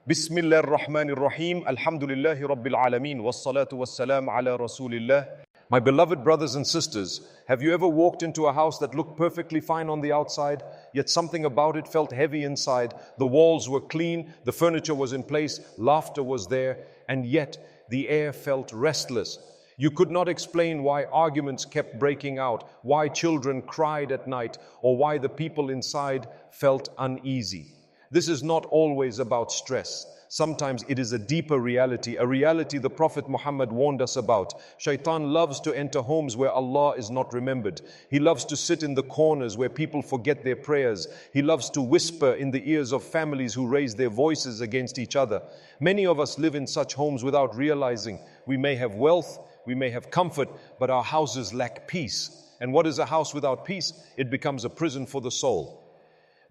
Bismillah ar-Rahman ar-Rahim. Alhamdulillahi Rabbil Alameen. Wassalatu wassalam ala Rasulillah. My beloved brothers and sisters, have you ever walked into a house that looked perfectly fine on the outside, yet something about it felt heavy inside? The walls were clean, the furniture was in place, laughter was there, and yet the air felt restless. You could not explain why arguments kept breaking out, why children cried at night, or why the people inside felt uneasy. This is not always about stress. Sometimes it is a deeper reality, a reality the Prophet Muhammad warned us about. Shaytan loves to enter homes where Allah is not remembered. He loves to sit in the corners where people forget their prayers. He loves to whisper in the ears of families who raise their voices against each other. Many of us live in such homes without realizing. We may have wealth, we may have comfort, but our houses lack peace. And what is a house without peace? It becomes a prison for the soul.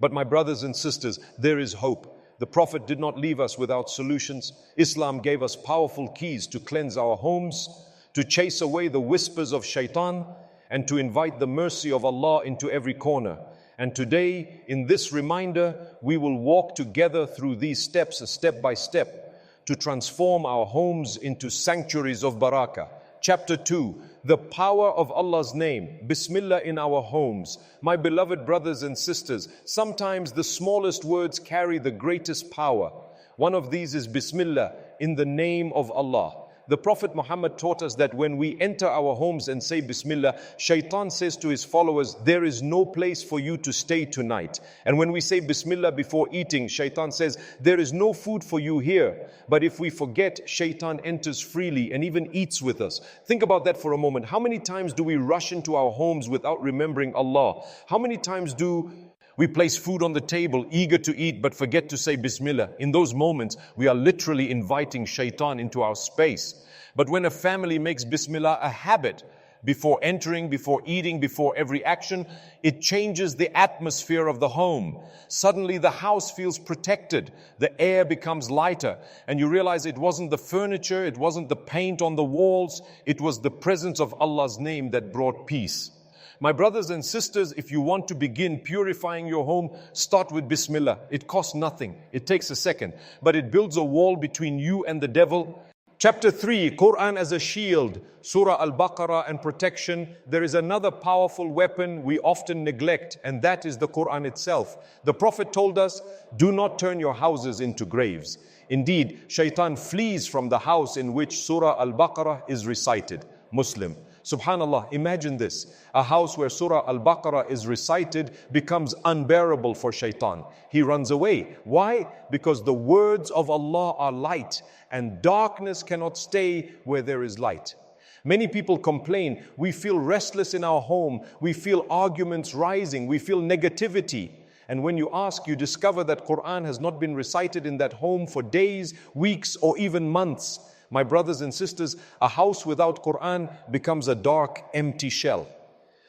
But my brothers and sisters, there is hope. The Prophet did not leave us without solutions. Islam gave us powerful keys to cleanse our homes, to chase away the whispers of shaytan, and to invite the mercy of Allah into every corner. And today, in this reminder, we will walk together through these steps, step by step, to transform our homes into sanctuaries of Barakah. Chapter 2, the power of Allah's name, Bismillah in our homes. My beloved brothers and sisters, sometimes the smallest words carry the greatest power. One of these is Bismillah, in the name of Allah. The Prophet Muhammad taught us that when we enter our homes and say Bismillah, Shaitan says to his followers, there is no place for you to stay tonight. And when we say Bismillah before eating, Shaitan says, there is no food for you here. But if we forget, Shaitan enters freely and even eats with us. Think about that for a moment. How many times do we rush into our homes without remembering Allah? How many times do we place food on the table, eager to eat, but forget to say Bismillah? In those moments, we are literally inviting shaitan into our space. But when a family makes Bismillah a habit, before entering, before eating, before every action, it changes the atmosphere of the home. Suddenly the house feels protected, the air becomes lighter, and you realize it wasn't the furniture, it wasn't the paint on the walls, it was the presence of Allah's name that brought peace. My brothers and sisters, if you want to begin purifying your home, start with Bismillah. It costs nothing. It takes a second. But it builds a wall between you and the devil. Chapter 3, Qur'an as a shield, Surah Al-Baqarah and protection. There is another powerful weapon we often neglect, and that is the Qur'an itself. The Prophet told us, do not turn your houses into graves. Indeed, shaitan flees from the house in which Surah Al-Baqarah is recited. Muslim. SubhanAllah, imagine this. A house where Surah Al-Baqarah is recited becomes unbearable for shaitan. He runs away. Why? Because the words of Allah are light, and darkness cannot stay where there is light. Many people complain, we feel restless in our home, we feel arguments rising, we feel negativity. And when you ask, you discover that Qur'an has not been recited in that home for days, weeks, or even months. My brothers and sisters, a house without Qur'an becomes a dark, empty shell.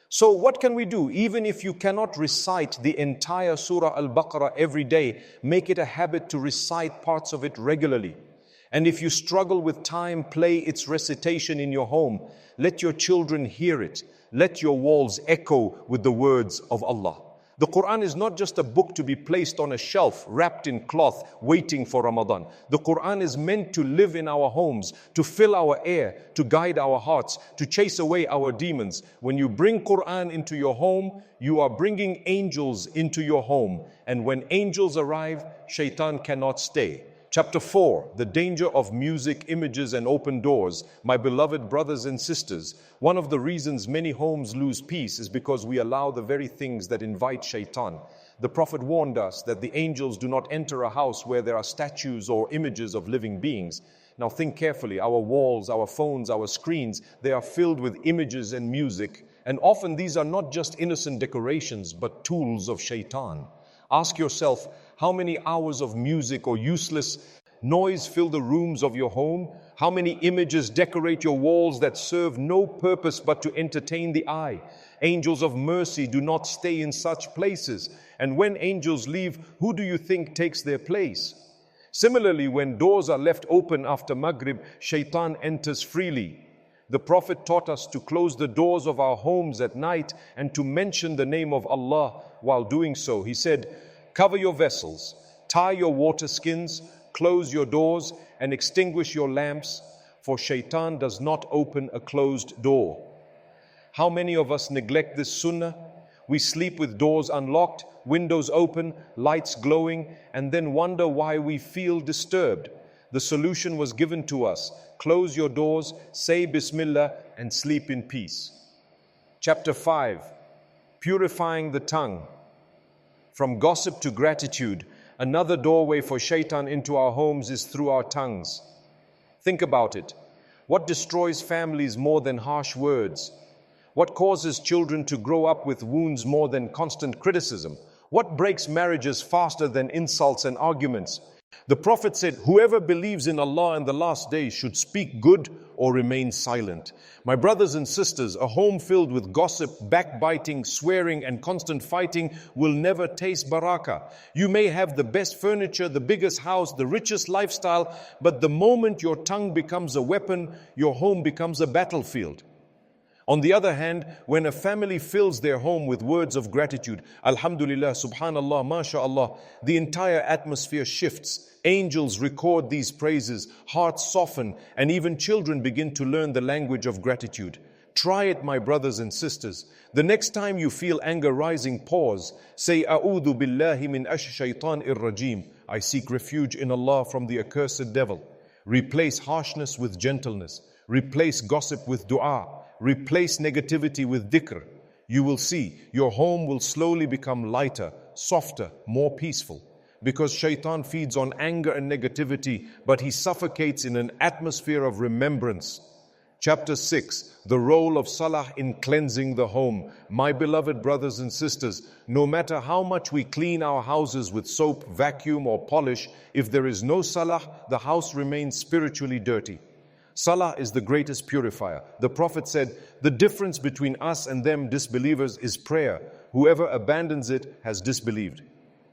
So what can we do? Even if you cannot recite the entire Surah Al-Baqarah every day, make it a habit to recite parts of it regularly. And if you struggle with time, play its recitation in your home. Let your children hear it. Let your walls echo with the words of Allah. The Qur'an is not just a book to be placed on a shelf, wrapped in cloth, waiting for Ramadan. The Qur'an is meant to live in our homes, to fill our air, to guide our hearts, to chase away our demons. When you bring Qur'an into your home, you are bringing angels into your home. And when angels arrive, shaitan cannot stay. Chapter 4, the danger of music, images, and open doors. My beloved brothers and sisters, one of the reasons many homes lose peace is because we allow the very things that invite shaitan. The Prophet warned us that the angels do not enter a house where there are statues or images of living beings. Now think carefully, our walls, our phones, our screens, they are filled with images and music. And often these are not just innocent decorations, but tools of shaitan. Ask yourself, how many hours of music or useless noise fill the rooms of your home? How many images decorate your walls that serve no purpose but to entertain the eye? Angels of mercy do not stay in such places. And when angels leave, who do you think takes their place? Similarly, when doors are left open after Maghrib, shaitan enters freely. The Prophet taught us to close the doors of our homes at night and to mention the name of Allah while doing so. He said, cover your vessels, tie your water skins, close your doors and extinguish your lamps, for shaytan does not open a closed door. How many of us neglect this sunnah? We sleep with doors unlocked, windows open, lights glowing, and then wonder why we feel disturbed. The solution was given to us. Close your doors, say Bismillah, and sleep in peace. Chapter 5. Purifying the tongue. From gossip to gratitude, another doorway for shaitan into our homes is through our tongues. Think about it. What destroys families more than harsh words? What causes children to grow up with wounds more than constant criticism? What breaks marriages faster than insults and arguments? The Prophet said, whoever believes in Allah and the last day should speak good or remain silent. My brothers and sisters, a home filled with gossip, backbiting, swearing and constant fighting will never taste barakah. You may have the best furniture, the biggest house, the richest lifestyle, but the moment your tongue becomes a weapon, your home becomes a battlefield. On the other hand, when a family fills their home with words of gratitude, Alhamdulillah, Subhanallah, MashaAllah, the entire atmosphere shifts. Angels record these praises, hearts soften, and even children begin to learn the language of gratitude. Try it, my brothers and sisters. The next time you feel anger rising, pause. Say, A'udhu billahi min ash-shaytan ir-rajim. I seek refuge in Allah from the accursed devil. Replace harshness with gentleness. Replace gossip with dua. Replace negativity with dhikr. You will see your home will slowly become lighter, softer, more peaceful. Because shaitan feeds on anger and negativity, but he suffocates in an atmosphere of remembrance. Chapter 6, the role of salah in cleansing the home. My beloved brothers and sisters, no matter how much we clean our houses with soap, vacuum or polish, if there is no salah, the house remains spiritually dirty. Salah is the greatest purifier. The Prophet said, the difference between us and them disbelievers is prayer. Whoever abandons it has disbelieved.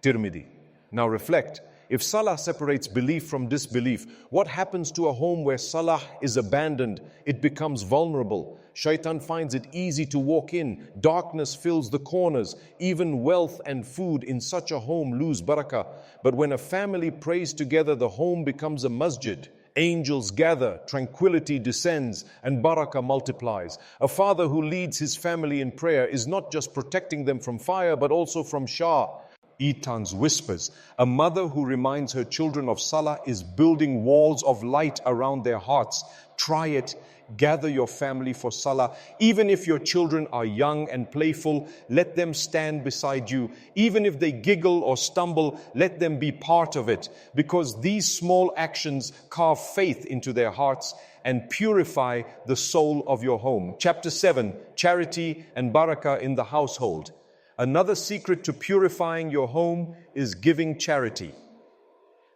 Tirmidhi. Now reflect. If salah separates belief from disbelief, what happens to a home where salah is abandoned? It becomes vulnerable. Shaitan finds it easy to walk in. Darkness fills the corners. Even wealth and food in such a home lose barakah. But when a family prays together, the home becomes a masjid. Angels gather, tranquility descends, and barakah multiplies. A father who leads his family in prayer is not just protecting them from fire, but also from shaitan's whispers. A mother who reminds her children of salah is building walls of light around their hearts. Try it. Gather your family for salah. Even if your children are young and playful, let them stand beside you. Even if they giggle or stumble, let them be part of it. Because these small actions carve faith into their hearts and purify the soul of your home. Chapter 7, Charity and Barakah in the household. Another secret to purifying your home is giving charity.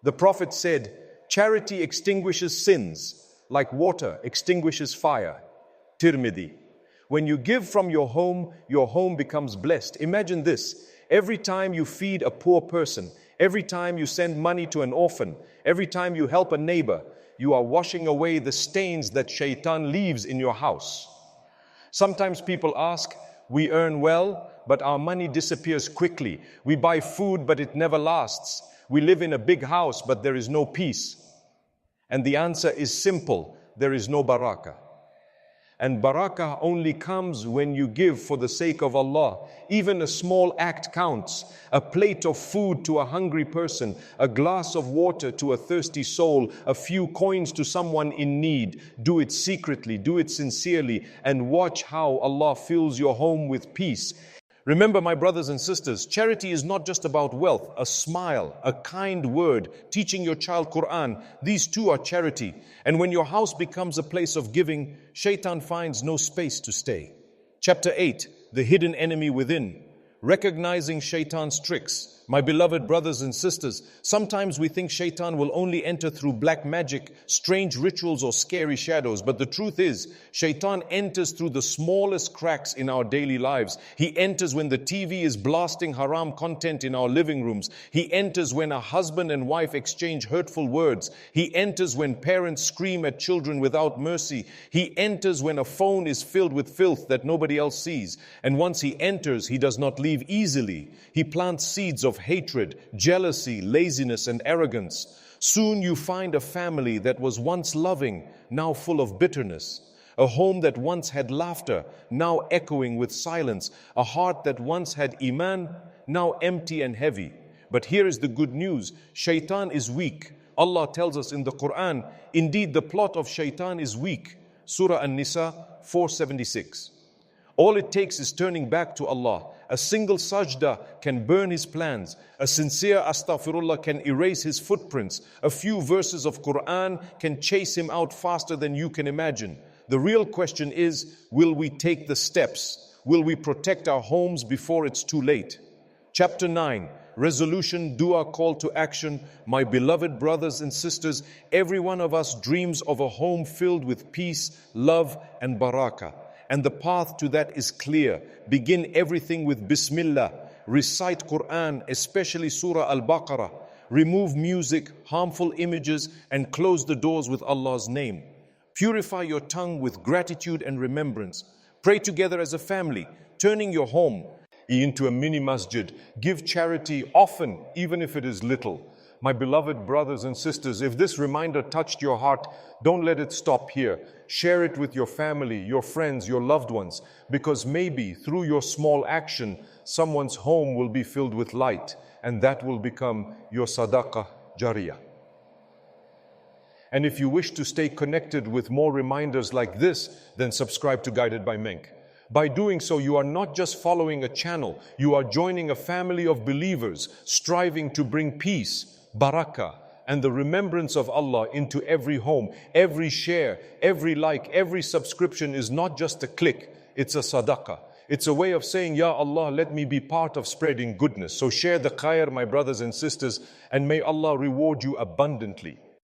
The Prophet said, charity extinguishes sins, like water extinguishes fire. Tirmidhi. When you give from your home becomes blessed. Imagine this. Every time you feed a poor person, every time you send money to an orphan, every time you help a neighbor, you are washing away the stains that shaitan leaves in your house. Sometimes people ask, we earn well, but our money disappears quickly. We buy food, but it never lasts. We live in a big house, but there is no peace. And the answer is simple. There is no barakah. And barakah only comes when you give for the sake of Allah. Even a small act counts. A plate of food to a hungry person, a glass of water to a thirsty soul, a few coins to someone in need. Do it secretly, do it sincerely, and watch how Allah fills your home with peace. Remember, my brothers and sisters, charity is not just about wealth. A smile, a kind word, teaching your child Qur'an, these too are charity. And when your house becomes a place of giving, shaitan finds no space to stay. Chapter 8, the hidden enemy within. Recognizing shaitan's tricks. My beloved brothers and sisters, sometimes we think shaitan will only enter through black magic, strange rituals or scary shadows. But the truth is, shaitan enters through the smallest cracks in our daily lives. He enters when the TV is blasting haram content in our living rooms. He enters when a husband and wife exchange hurtful words. He enters when parents scream at children without mercy. He enters when a phone is filled with filth that nobody else sees. And once he enters, he does not leave easily. He plants seeds of hatred, jealousy, laziness, and arrogance. Soon you find a family that was once loving, now full of bitterness. A home that once had laughter, now echoing with silence. A heart that once had iman, now empty and heavy. But here is the good news. Shaytan is weak. Allah tells us in the Qur'an, indeed the plot of shaytan is weak. Surah An-Nisa 476. All it takes is turning back to Allah. A single sajda can burn his plans. A sincere astaghfirullah can erase his footprints. A few verses of Qur'an can chase him out faster than you can imagine. The real question is, will we take the steps? Will we protect our homes before it's too late? Chapter 9, resolution, dua, call to action. My beloved brothers and sisters, every one of us dreams of a home filled with peace, love, and barakah. And the path to that is clear. Begin everything with Bismillah. Recite Qur'an, especially Surah Al-Baqarah. Remove music, harmful images, and close the doors with Allah's name. Purify your tongue with gratitude and remembrance. Pray together as a family, turning your home into a mini masjid. Give charity often, even if it is little. My beloved brothers and sisters, if this reminder touched your heart, don't let it stop here. Share it with your family, your friends, your loved ones, because maybe through your small action, someone's home will be filled with light, and that will become your sadaqah jariyah. And if you wish to stay connected with more reminders like this, then subscribe to Guided by Menk. By doing so, you are not just following a channel, you are joining a family of believers striving to bring peace, barakah, and the remembrance of Allah into every home. Every share, every like, every subscription is not just a click, it's a sadaqah. It's a way of saying, Ya Allah, let me be part of spreading goodness. So share the khair, my brothers and sisters, and may Allah reward you abundantly.